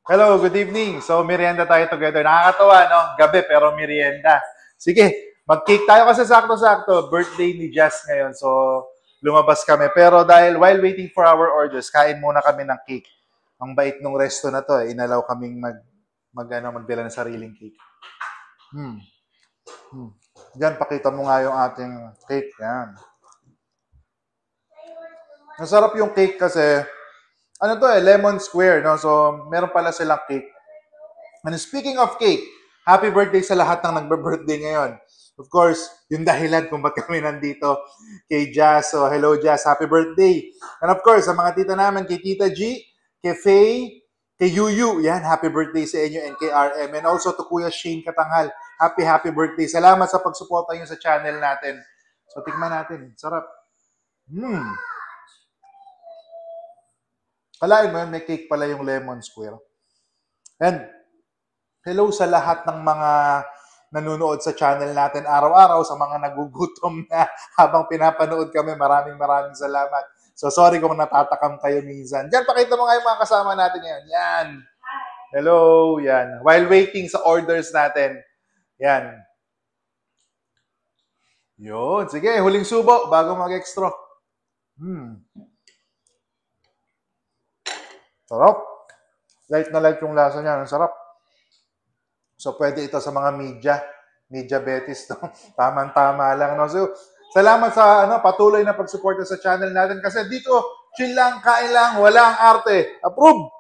Hello, good evening. So, merienda tayo together. Nakakatawa, no? Gabi, pero merienda. Sige, mag-cake tayo kasi sakto-sakto. Birthday ni Jazz ngayon. So, lumabas kami. Pero dahil while waiting for our orders, kain muna kami ng cake. Ang bait nung resto na to, eh. Inalaw kaming magdala ng sariling cake. Hmm. Hmm. Yan, pakita mo nga yung ating cake. Yan. Masarap yung cake kasi, ano to eh, lemon square, no? So, meron pala silang cake. And speaking of cake, happy birthday sa lahat ng nagbe-birthday ngayon. Of course, yung dahilan kung ba't kami nandito kay Jazz. So, hello Jazz, happy birthday. And of course, sa mga tita namin, kay Tita G, kay Faye, kay Yuyu, yan, happy birthday sa inyo and kay RM. And also to Kuya Shane Katanghal, happy birthday. Salamat sa pagsuporta nyo sa channel natin. So, tikman natin. Sarap. Kalain mo yun, may cake pala yung lemon square. And hello sa lahat ng mga nanonood sa channel natin araw-araw, sa mga nagugutom na habang pinapanood kami. Maraming salamat. So sorry kung natatakam kayo minsan. Diyan, pakita mo nga yung mga kasama natin ngayon. Yan. Hello, yan. While waiting sa orders natin. Yan. Yun. Sige, huling subo bago mag-extra. Sarap. Light na light yung lasa niya. Ang sarap. So, pwede ito sa mga media betis. No? Tama-tama lang. No? So, salamat sa patuloy na pagsuporta sa channel natin. Kasi dito, chill lang, kain lang, walang arte. Approve!